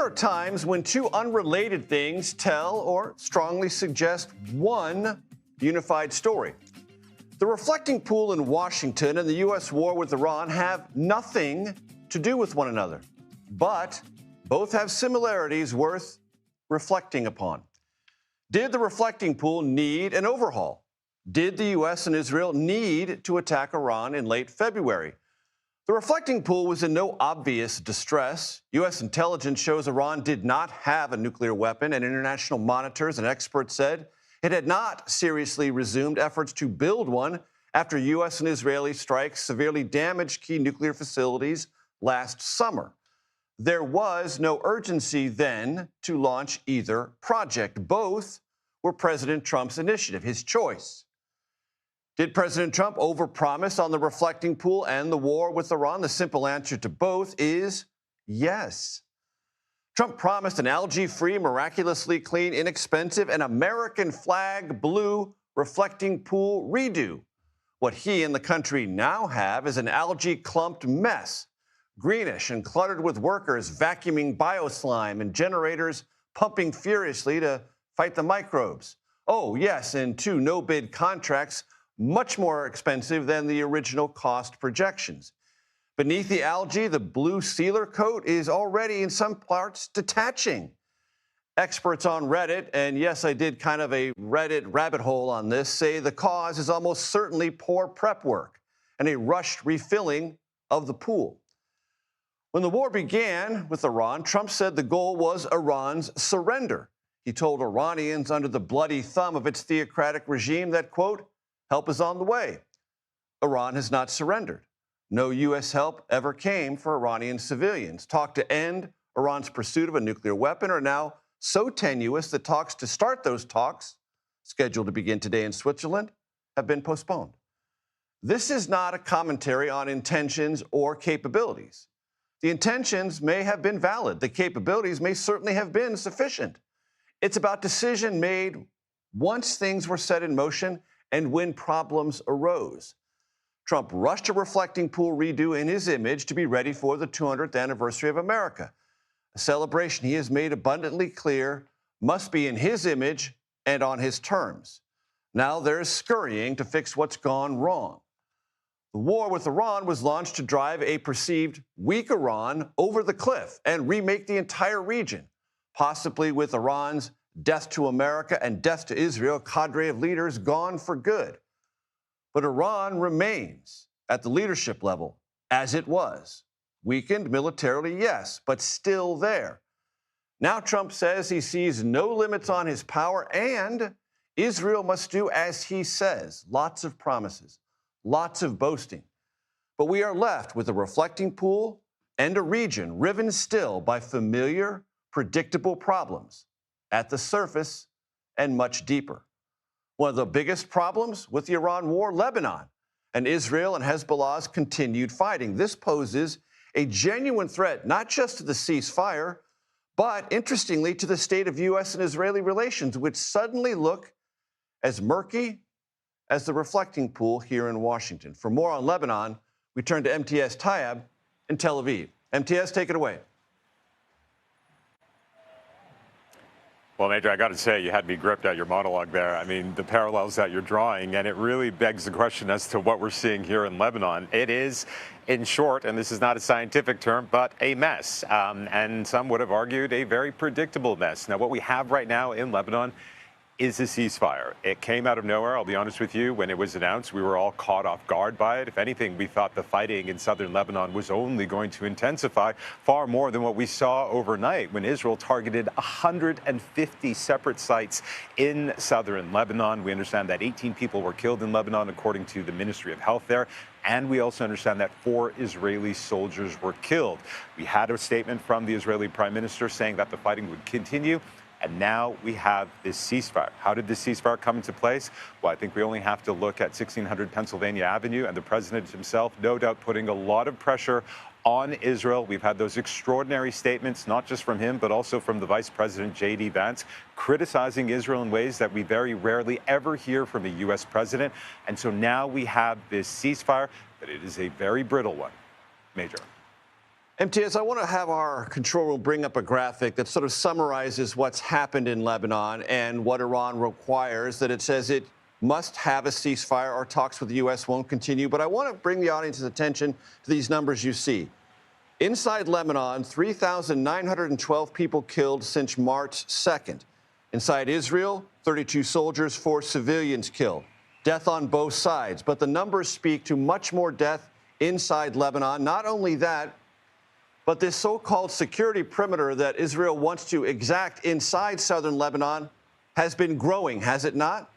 There are times when two unrelated things tell or strongly suggest one unified story. The reflecting pool in Washington and the U.S. war with Iran have nothing to do with one another, but both have similarities worth reflecting upon. Did the reflecting pool need an overhaul? Did the U.S. and Israel need to attack Iran in late February? The reflecting pool was in no obvious distress. U.S. intelligence shows Iran did not have a nuclear weapon, and international monitors and experts said it had not seriously resumed efforts to build one after U.S. and Israeli strikes severely damaged key nuclear facilities last summer. There was no urgency then to launch either project. Both were President Trump's initiative, his choice. Did President Trump overpromise on the reflecting pool and the war with Iran? The simple answer to both is yes. Trump promised an algae-free, miraculously clean, inexpensive, and American flag blue reflecting pool redo. What he and the country now have is an algae-clumped mess, greenish and cluttered with workers vacuuming bioslime and generators pumping furiously to fight the microbes. Oh, yes, and two no-bid contracts much more expensive than the original cost projections. Beneath the algae, the blue sealer coat is already in some parts detaching. Experts on Reddit, and yes, I did kind of a Reddit rabbit hole on this, say the cause is almost certainly poor prep work and a rushed refilling of the pool. When the war began with Iran, Trump said the goal was Iran's surrender. He told Iranians under the bloody thumb of its theocratic regime that, quote, help is on the way. Iran has not surrendered. No U.S. help ever came for Iranian civilians. Talk to end Iran's pursuit of a nuclear weapon are now so tenuous that talks to start those talks, scheduled to begin today in Switzerland, have been postponed. This is not a commentary on intentions or capabilities. The intentions may have been valid. The capabilities may certainly have been sufficient. It's about decision made once things were set in motion and when problems arose. Trump rushed a reflecting pool redo in his image to be ready for the 200th anniversary of America, a celebration he has made abundantly clear must be in his image and on his terms. Now there's scurrying to fix what's gone wrong. The war with Iran was launched to drive a perceived weak Iran over the cliff and remake the entire region, possibly with Iran's death to America and death to Israel cadre of leaders gone for good. But Iran remains at the leadership level as it was. Weakened militarily, yes, but still there. Now Trump says he sees no limits on his power and Israel must do as he says. Lots of promises, lots of boasting. But we are left with a reflecting pool and a region riven still by familiar, predictable problems at the surface and much deeper. One of the biggest problems with the Iran war, Lebanon, and Israel and Hezbollah's continued fighting. This poses a genuine threat not just to the ceasefire, but interestingly to the state of U.S. and Israeli relations, which suddenly look as murky as the reflecting pool here in Washington. For more on Lebanon, we turn to Imtiaz Tyab in Tel Aviv. Imtiaz, take it away. Well, Major, I got to say, you had me gripped at your monologue there. I mean, the parallels that you're drawing, and it really begs the question as to what we're seeing here in Lebanon. It is, in short, and this is not a scientific term, but a mess. And some would have argued a very predictable mess. Now, what we have right now in Lebanon is a ceasefire. It came out of nowhere, I'll be honest with you. When it was announced, we were all caught off guard by it. If anything, we thought the fighting in southern Lebanon was only going to intensify far more than what we saw overnight when Israel targeted 150 separate sites in southern Lebanon. We understand that 18 people were killed in Lebanon, according to the Ministry of Health there. And we also understand that 4 Israeli soldiers were killed. We had a statement from the Israeli Prime Minister saying that the fighting would continue. And now we have this ceasefire. How did this ceasefire come into place? Well, I think we only have to look at 1600 Pennsylvania Avenue and the president himself, no doubt putting a lot of pressure on Israel. We've had those extraordinary statements, not just from him, but also from the Vice President, J.D. Vance, criticizing Israel in ways that we very rarely ever hear from a U.S. president. And so now we have this ceasefire, but it is a very brittle one. Major. Imtiaz, I want to have our control room bring up a graphic that sort of summarizes what's happened in Lebanon and what Iran requires, that it says it must have a ceasefire or talks with the U.S. won't continue. But I want to bring the audience's attention to these numbers you see. Inside Lebanon, 3,912 people killed since March 2nd. Inside Israel, 32 soldiers, 4 civilians killed. Death on both sides. But the numbers speak to much more death inside Lebanon. Not only that, but this so-called security perimeter that Israel wants to exact inside southern Lebanon has been growing, has it not?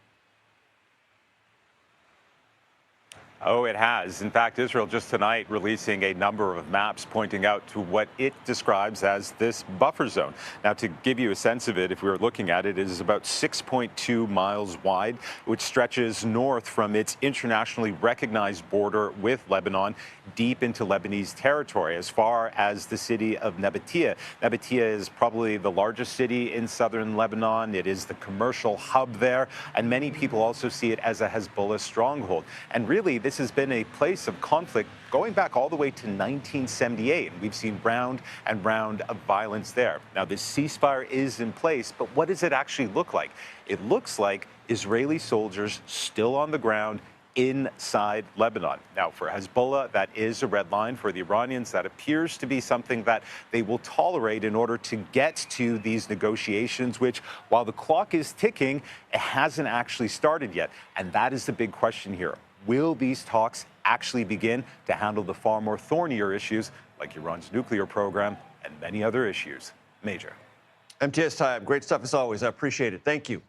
Oh, it has. In fact, Israel just tonight releasing a number of maps pointing out to what it describes as this buffer zone. Now, to give you a sense of it, if we were looking at it, it is about 6.2 miles wide, which stretches north from its internationally recognized border with Lebanon deep into Lebanese territory, as far as the city of Nabatea. Nabatea is probably the largest city in southern Lebanon. It is the commercial hub there, and many people also see it as a Hezbollah stronghold. And really, this has been a place of conflict going back all the way to 1978. We've seen round and round of violence there. Now, this ceasefire is in place, but what does it actually look like? It looks like Israeli soldiers still on the ground inside Lebanon. Now, for Hezbollah, that is a red line. For the Iranians, that appears to be something that they will tolerate in order to get to these negotiations, which, while the clock is ticking, it hasn't actually started yet. And that is the big question here. Will these talks actually begin to handle the far more thornier issues like Iran's nuclear program and many other issues? Major. Imtiaz Tyab, great stuff as always. I appreciate it. Thank you.